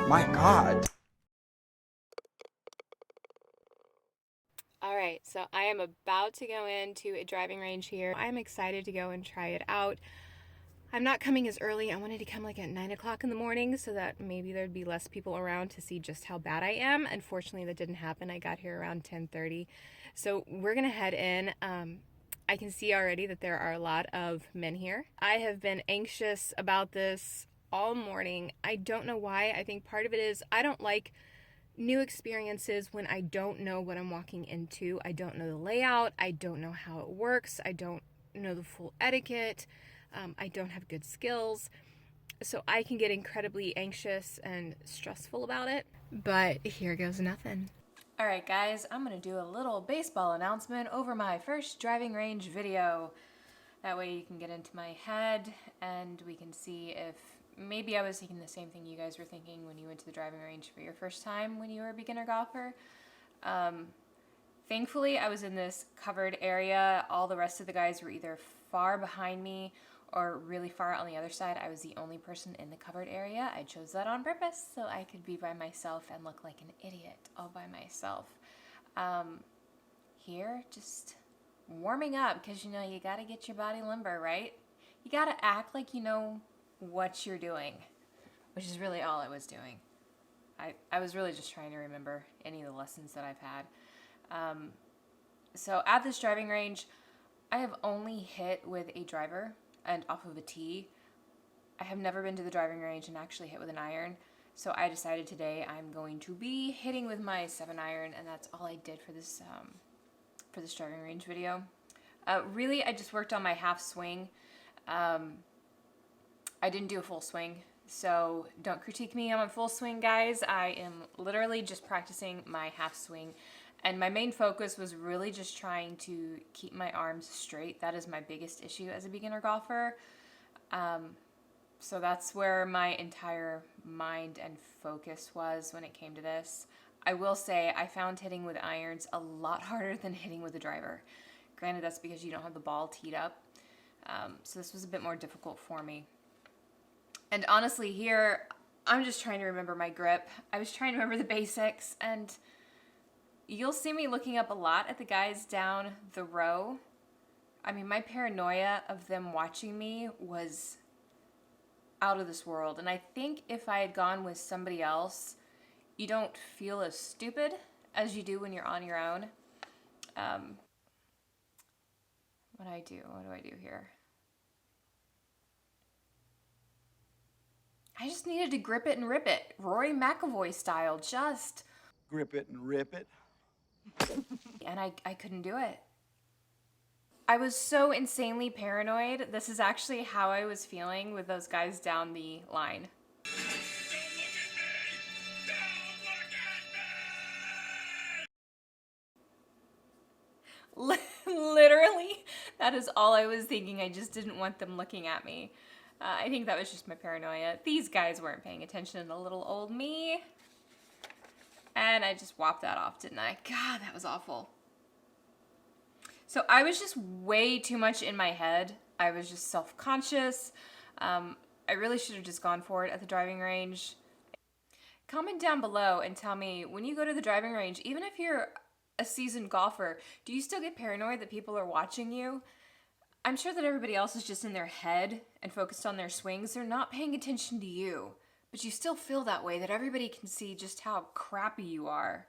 My God. All right, so I am about to go into a driving range here. I'm excited to go and try it out. I'm not coming as early. I wanted to come like at 9 o'clock in the morning so that maybe there'd be less people around to see just how bad I am. Unfortunately, that didn't happen. I got here around 10:30. So we're gonna head in. I can see already that there are a lot of men here. I have been anxious about this all morning. I don't know why. I think part of it is I don't like new experiences when I don't know what I'm walking into. I don't know the layout. I don't know how it works. I don't know the full etiquette. I don't have good skills. So I can get incredibly anxious and stressful about it. But here goes nothing. All right, guys, I'm going to do a little baseball announcement over my first driving range video. That way you can get into my head and we can see if maybe I was thinking the same thing you guys were thinking when you went to the driving range for your first time when you were a beginner golfer. Thankfully, I was in this covered area. All the rest of the guys were either far behind me or really far on the other side. I was the only person in the covered area. I chose that on purpose so I could be by myself and look like an idiot all by myself. Here, just warming up because, you know, you got to get your body limber, right? You got to act like you know what you're doing, which is really all I was doing. I was really just trying to remember any of the lessons that I've had. So at this driving range, I have only hit with a driver and off of a tee. I have never been to the driving range and actually hit with an iron. So I decided today I'm going to be hitting with my 7-iron, and that's all I did for this driving range video. Really, I just worked on my half swing. I didn't do a full swing, so don't critique me on my full swing, guys. I am literally just practicing my half swing, and my main focus was really just trying to keep my arms straight. That is my biggest issue as a beginner golfer. So that's where my entire mind and focus was when it came to this. I will say I found hitting with irons a lot harder than hitting with a driver. Granted, that's because you don't have the ball teed up. So this was a bit more difficult for me. And honestly, here, I'm just trying to remember my grip. I was trying to remember the basics, and you'll see me looking up a lot at the guys down the row. I mean, my paranoia of them watching me was out of this world. And I think if I had gone with somebody else, you don't feel as stupid as you do when you're on your own. What do I do here? I just needed to grip it and rip it. Rory McIlroy style, just. Grip it and rip it. And I couldn't do it. I was so insanely paranoid. This is actually how I was feeling with those guys down the line. Literally, that is all I was thinking. I just didn't want them looking at me. I think that was just my paranoia. These guys weren't paying attention to little old me. And I just whopped that off, didn't I? God, that was awful. So I was just way too much in my head. I was just self-conscious. I really should have just gone for it at the driving range. Comment down below and tell me, when you go to the driving range, even if you're a seasoned golfer, do you still get paranoid that people are watching you? I'm sure that everybody else is just in their head and focused on their swings. They're not paying attention to you, but you still feel that way, that everybody can see just how crappy you are.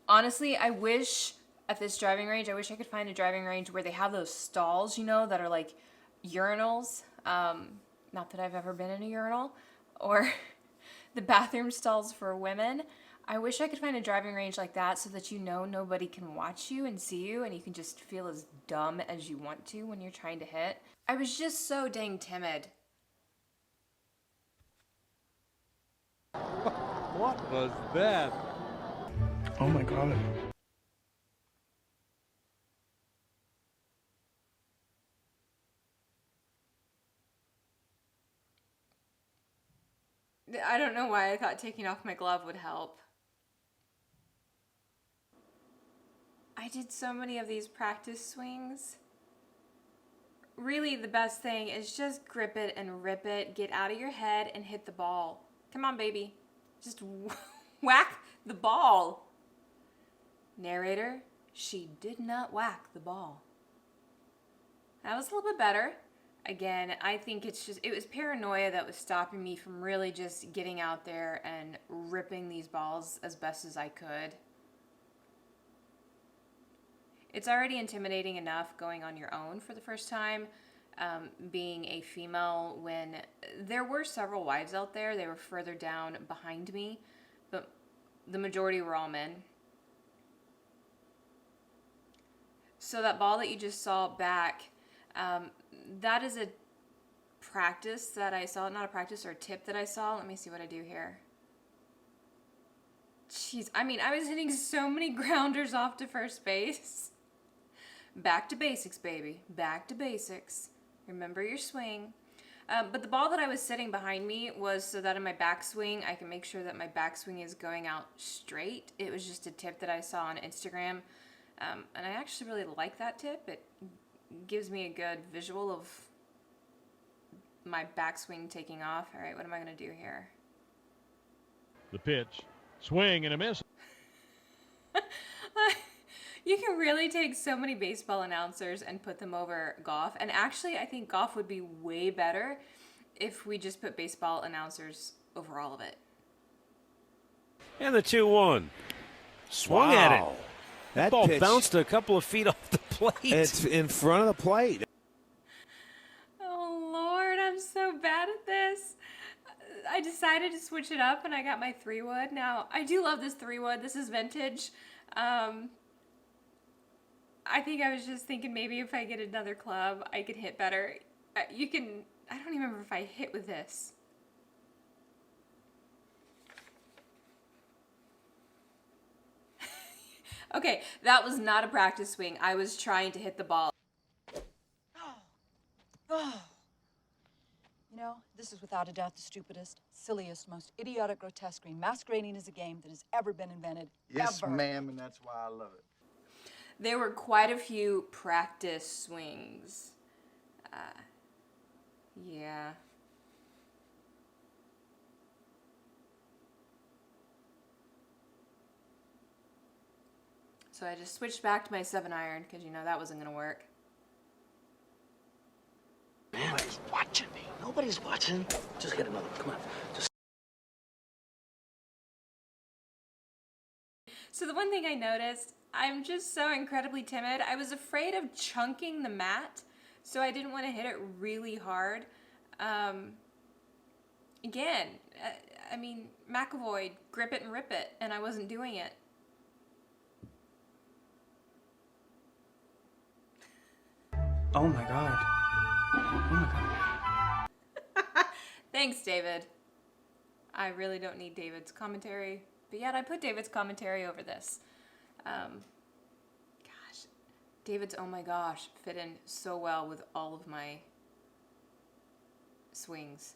Honestly, I wish at this driving range, I wish I could find a driving range where they have those stalls, you know, that are like urinals. Not that I've ever been in a urinal, or the bathroom stalls for women. I wish I could find a driving range like that so that you know nobody can watch you and see you and you can just feel as dumb as you want to when you're trying to hit. I was just so dang timid. What was that? Oh my God. I don't know why I thought taking off my glove would help. I did so many of these practice swings really the best thing is just grip it and rip it. Get out of your head and hit the ball. Come on, baby. Just whack the ball. Narrator, she did not whack the ball. That was a little bit better. Again, I think it was paranoia that was stopping me from really just getting out there and ripping these balls as best as I could. It's already intimidating enough going on your own for the first time, being a female, when there were several wives out there. They were further down behind me, but the majority were all men. So that ball that you just saw back, that is a practice that I saw, not a practice or a tip that I saw. Let me see what I do here. Jeez, I mean, I was hitting so many grounders off to first base. Back to basics, baby. Back to basics. Remember your swing. But the ball that I was setting behind me was so that in my backswing, I can make sure that my backswing is going out straight. It was just a tip that I saw on Instagram. And I actually really like that tip. It gives me a good visual of my backswing taking off. All right, what am I going to do here? The pitch. Swing and a miss. You can really take so many baseball announcers and put them over golf. And actually, I think golf would be way better if we just put baseball announcers over all of it. And the 2-1. Swung at it. That ball pitch bounced a couple of feet off the plate. It's in front of the plate. Oh, Lord, I'm so bad at this. I decided to switch it up, and I got my 3-wood. Now, I do love this 3-wood. This is vintage. I think I was just thinking maybe if I get another club, I could hit better. I don't even remember if I hit with this. Okay, that was not a practice swing. I was trying to hit the ball. Oh. You know, this is without a doubt the stupidest, silliest, most idiotic, grotesque game, masquerading as a game that has ever been invented. Yes, ever. ma'am, and that's why I love it. There were quite a few practice swings. Yeah. So I just switched back to my 7-iron because, you know, that wasn't going to work. Nobody's watching me. Nobody's watching. Just hit another one. Come on. Just. So the one thing I noticed, I'm just so incredibly timid. I was afraid of chunking the mat, so I didn't want to hit it really hard. Again, I mean, McAvoy, grip it and rip it, and I wasn't doing it. Oh my God. Oh my God. Thanks, David. I really don't need David's commentary, but yet I put David's commentary over this. Gosh, David's oh my gosh fit in so well with all of my swings.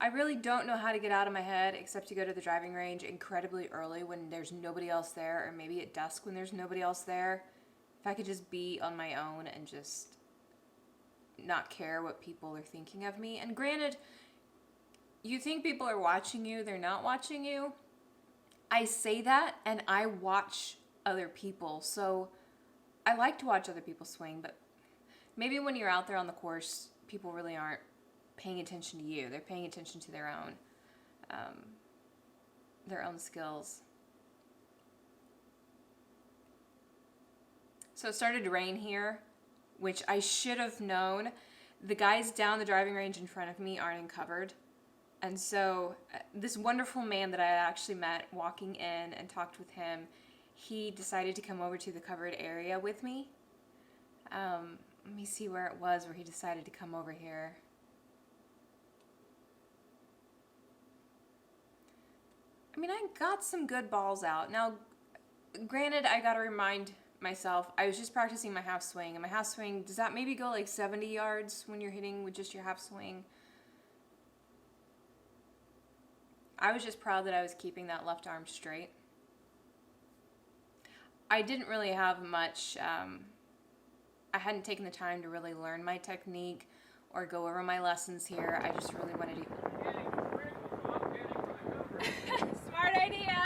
I really don't know how to get out of my head except to go to the driving range incredibly early when there's nobody else there, or maybe at dusk when there's nobody else there. If I could just be on my own and just not care what people are thinking of me. And granted, you think people are watching you, they're not watching you. I say that, and I watch other people, so I like to watch other people swing, but maybe when you're out there on the course, people really aren't paying attention to you. They're paying attention to their own skills. So it started to rain here, which I should have known. The guys down the driving range in front of me aren't in covered. And so this wonderful man that I actually met walking in and talked with him, he decided to come over to the covered area with me. Let me see where it was where he decided to come over here. I mean, I got some good balls out. Now, granted, I got to remind myself, I was just practicing my half swing. And my half swing, does that maybe go like 70 yards when you're hitting with just your half swing? I was just proud that I was keeping that left arm straight. I didn't really have much I hadn't taken the time to really learn my technique or go over my lessons here. I just really wanted to. Smart idea.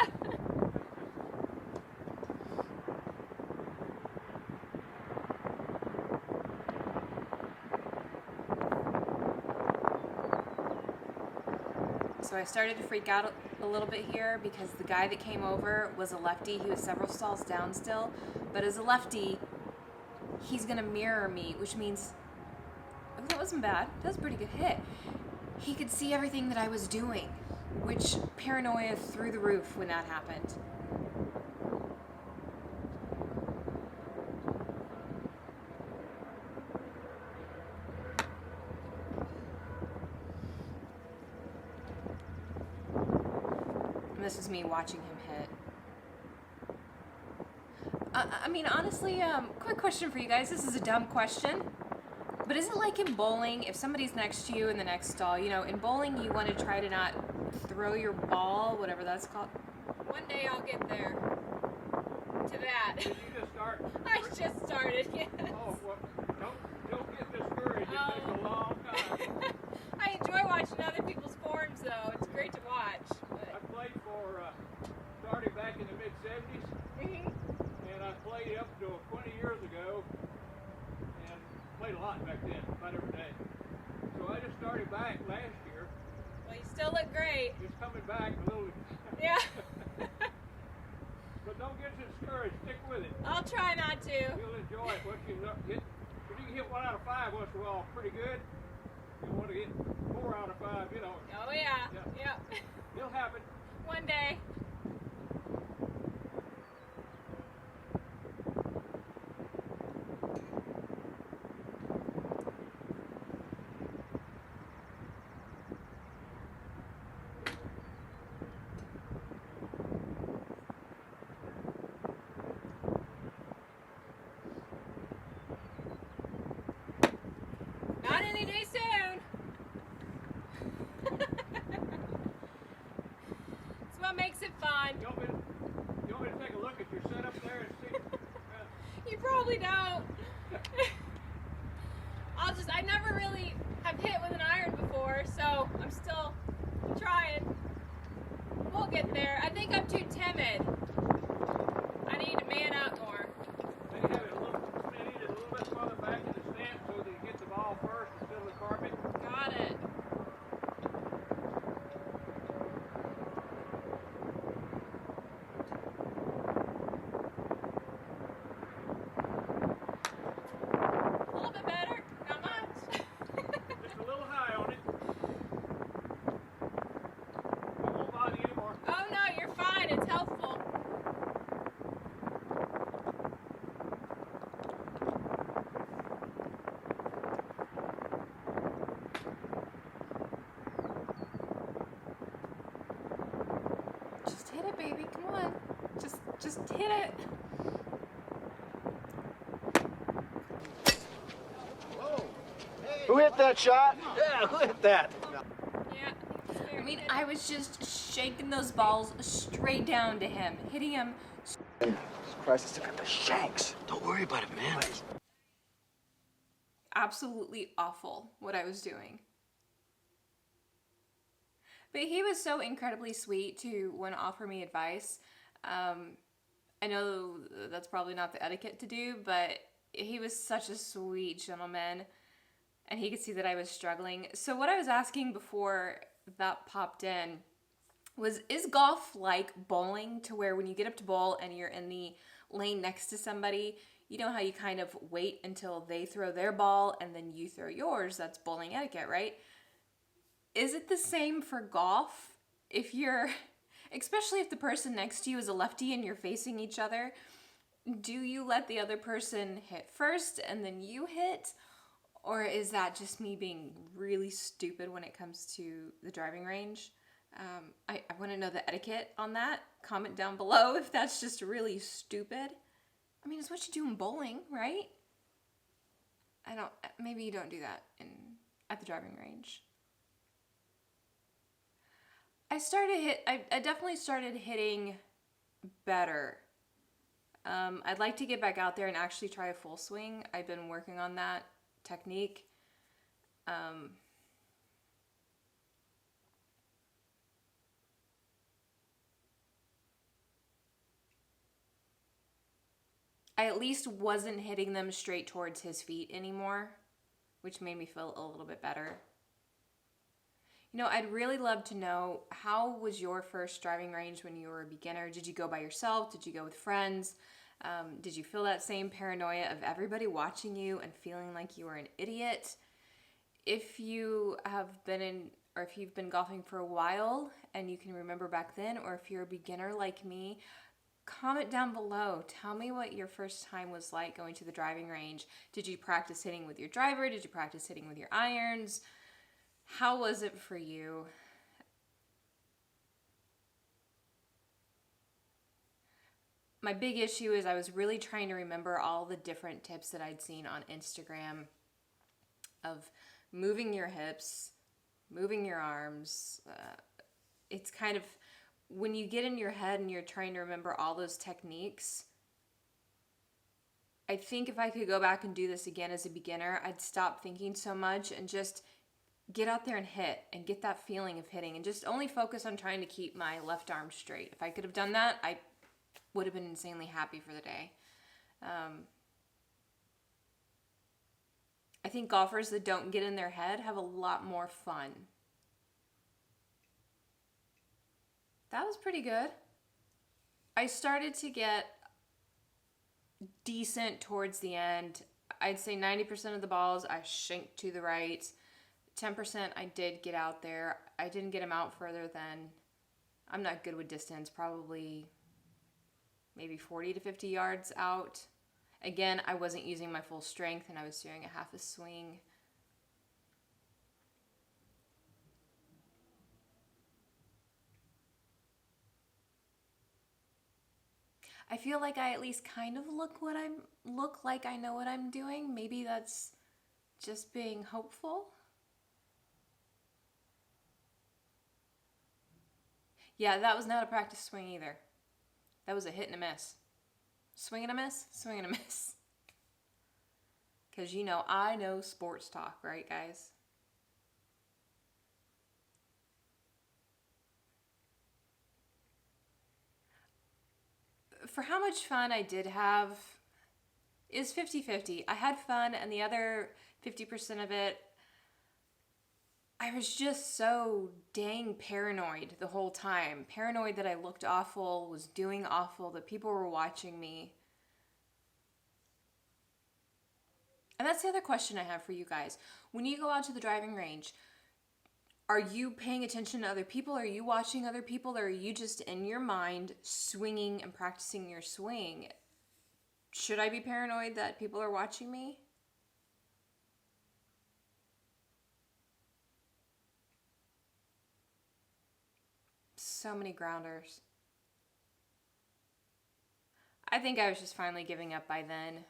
So I started to freak out a little bit here because the guy that came over was a lefty. He was several stalls down still, but as a lefty, he's gonna mirror me, which means, oh, that wasn't bad. That was a pretty good hit. He could see everything that I was doing, which paranoia through the roof when that happened. And this is me watching him hit. I mean, honestly, quick question for you guys. This is a dumb question. But is it like in bowling, if somebody's next to you in the next stall, you know, in bowling you want to try to not throw your ball, whatever that's called. One day I'll get there. To that. Did you just start? I just started, yes. Oh, well, don't get discouraged. It takes a long time. I enjoy watching other people's forms, though. It's great to watch. I played for, started back in the mid-'70s, and I played up to 20 years ago, and played a lot back then, about every day. So I just started back last year. Well, you still look great. Just coming back a little. Yeah. But don't get discouraged. Stick with it. I'll try not to. You'll enjoy it. Once you hit, if you can hit 1 out of 5 once in a while, pretty good. You want to get 4 out of 5, you know. Oh, yeah. Yeah. Yep. It'll happen. One day. Not any day soon. It's what makes it fun. You want me to take a look at your setup there and see? You probably don't. I never really have hit with an iron before, so I'm still trying. We'll get there. I think I'm too timid. I need to man up more. They have it a little bit farther back in the stand so that you get the ball first instead of the carpet. Got it. A little bit better. Not much. Just a little high on it. It won't bother you anymore. Oh no, you're fine. It's helpful. Just hit it, baby. Come on. Just hit it. Who hit that shot? Yeah, who hit that? Yeah. I mean, I was just shaking those balls straight down to him, hitting him. Christ, it's got the shanks. Don't worry about it, man. Absolutely awful what I was doing. But he was so incredibly sweet to want to offer me advice. I know that's probably not the etiquette to do, but he was such a sweet gentleman, and he could see that I was struggling. So what I was asking before that popped in was, is golf like bowling, to where when you get up to bowl and you're in the lane next to somebody, you know how you kind of wait until they throw their ball and then you throw yours? That's bowling etiquette, right? Is it the same for golf? If you're, especially if the person next to you is a lefty and you're facing each other, do you let the other person hit first and then you hit? Or is that just me being really stupid when it comes to the driving range? I want to know the etiquette on that. Comment down below if that's just really stupid. I mean, it's what you do in bowling, right? Maybe you don't do that at the driving range. I definitely started hitting better. I'd like to get back out there and actually try a full swing. I've been working on that technique. I at least wasn't hitting them straight towards his feet anymore, which made me feel a little bit better. You know, I'd really love to know, how was your first driving range when you were a beginner? Did you go by yourself? Did you go with friends? Did you feel that same paranoia of everybody watching you and feeling like you were an idiot? If you have been in, or if you've been golfing for a while and you can remember back then, or if you're a beginner like me, comment down below. Tell me what your first time was like going to the driving range. Did you practice hitting with your driver? Did you practice hitting with your irons? How was it for you? My big issue is I was really trying to remember all the different tips that I'd seen on Instagram of moving your hips, moving your arms. It's kind of, when you get in your head and you're trying to remember all those techniques, I think if I could go back and do this again as a beginner, I'd stop thinking so much and just get out there and hit and get that feeling of hitting and just only focus on trying to keep my left arm straight. If I could have done that, I would have been insanely happy for the day. I think golfers that don't get in their head have a lot more fun. That was pretty good. I started to get decent towards the end. I'd say 90% of the balls I shanked to the right. 10% I did get out there. I didn't get them out further than, I'm not good with distance, probably maybe 40 to 50 yards out. Again, I wasn't using my full strength and I was doing a half a swing. I feel like I at least kind of look like I know what I'm doing. Maybe that's just being hopeful. Yeah, that was not a practice swing either. That was a hit and a miss. Swing and a miss, swing and a miss. Because you know, I know sports talk, right guys? For how much fun I did have is 50-50. I had fun, and the other 50% of it, I was just so dang paranoid the whole time. Paranoid that I looked awful, was doing awful, that people were watching me. And that's the other question I have for you guys. When you go out to the driving range, are you paying attention to other people? Are you watching other people? Or are you just in your mind swinging and practicing your swing? Should I be paranoid that people are watching me? So many grounders. I think I was just finally giving up by then.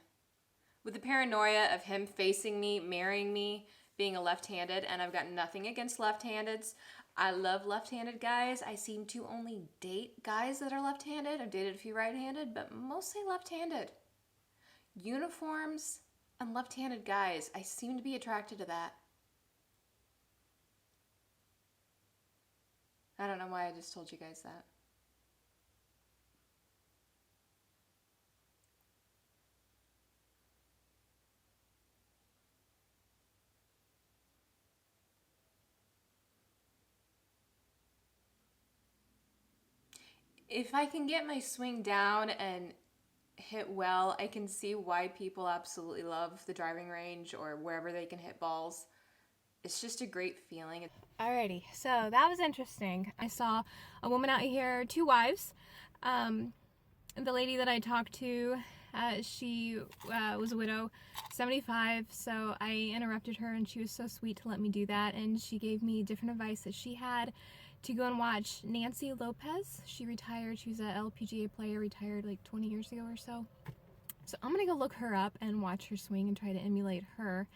With the paranoia of him facing me, marrying me, being a left-handed, and I've got nothing against left-handeds. I love left-handed guys. I seem to only date guys that are left-handed. I've dated a few right-handed, but mostly left-handed. Uniforms and left-handed guys, I seem to be attracted to that. I don't know why I just told you guys that. If I can get my swing down and hit well, I can see why people absolutely love the driving range or wherever they can hit balls. It's just a great feeling. Alrighty, so that was interesting. I saw a woman out here, two wives. The lady that I talked to, she was a widow, 75, so I interrupted her and she was so sweet to let me do that, and she gave me different advice that she had to go and watch Nancy Lopez. She retired. She was an LPGA player, retired like 20 years ago or so. So I'm gonna go look her up and watch her swing and try to emulate her.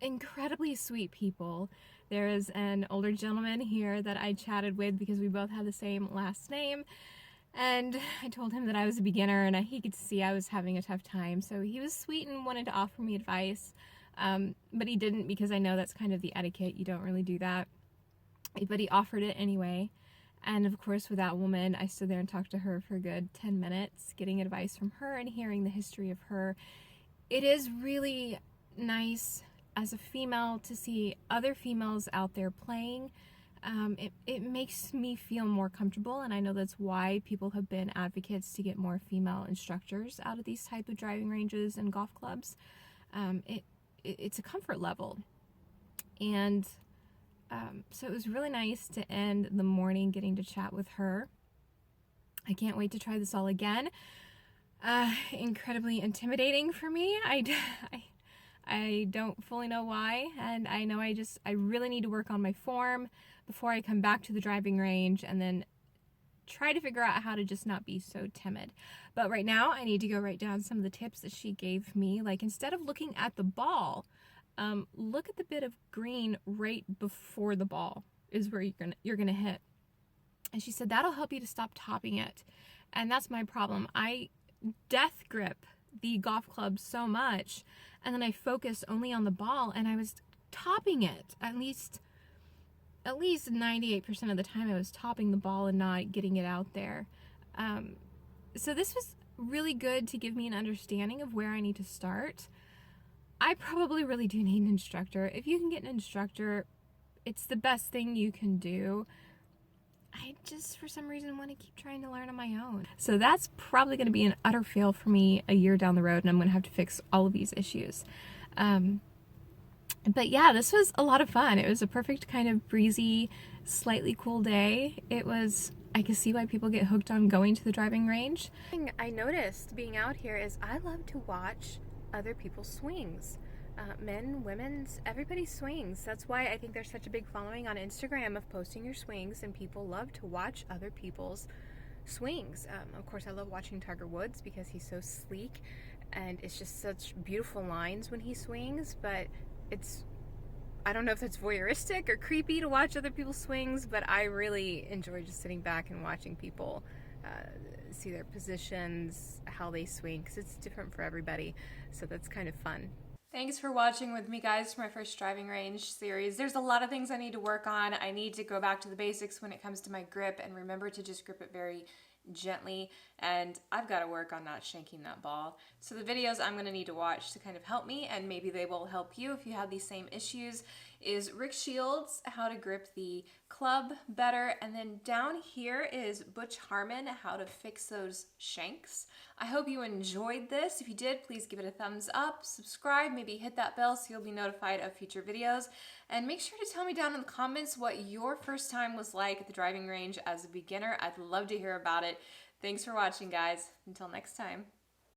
Incredibly sweet people. There is an older gentleman here that I chatted with because we both have the same last name, And I told him that I was a beginner and he could see I was having a tough time. So he was sweet and wanted to offer me advice. But he didn't, because I know that's kind of the etiquette. You don't really do that. But he offered it anyway. And of course, with that woman, I stood there and talked to her for a good 10 minutes, getting advice from her and hearing the history of her. It is really nice as a female to see other females out there playing. It makes me feel more comfortable, and I know that's why people have been advocates to get more female instructors out of these type of driving ranges and golf clubs. It's a comfort level. And so it was really nice to end the morning getting to chat with her. I can't wait to try this all again. Incredibly intimidating for me. I don't fully know why, and I know I really need to work on my form before I come back to the driving range, and then try to figure out how to just not be so timid. But right now I need to go write down some of the tips that she gave me. Like, instead of looking at the ball, look at the bit of green right before the ball is where you're gonna hit. And she said that'll help you to stop topping it. And that's my problem. I death grip the golf club so much, and then I focused only on the ball, and I was topping it. At least 98% of the time I was topping the ball and not getting it out there. So this was really good to give me an understanding of where I need to start. I probably really do need an instructor. If you can get an instructor, it's the best thing you can do. I just, for some reason, want to keep trying to learn on my own. So that's probably going to be an utter fail for me a year down the road, and I'm going to have to fix all of these issues. But yeah, this was a lot of fun. It was a perfect kind of breezy, slightly cool day. I could see why people get hooked on going to the driving range. The thing I noticed being out here is I love to watch other people's swings. Men, women's, everybody swings. That's why I think there's such a big following on Instagram of posting your swings, and people love to watch other people's swings. Of course, I love watching Tiger Woods because he's so sleek, and it's just such beautiful lines when he swings, but I don't know if that's voyeuristic or creepy to watch other people's swings, but I really enjoy just sitting back and watching people see their positions, how they swing, because it's different for everybody, so that's kind of fun. Thanks for watching with me, guys, for my first driving range series. There's a lot of things I need to work on. I need to go back to the basics when it comes to my grip and remember to just grip it very gently, and I've got to work on not shanking that ball. So the videos I'm going to need to watch to kind of help me, and maybe they will help you if you have these same issues, is Rick Shields, how to grip the club better, and then down here is Butch Harmon, how to fix those shanks. I hope you enjoyed this. If you did, please give it a thumbs up, subscribe, maybe hit that bell so you'll be notified of future videos, and make sure to tell me down in the comments what your first time was like at the driving range as a beginner. I'd love to hear about it. Thanks for watching, guys. Until next time.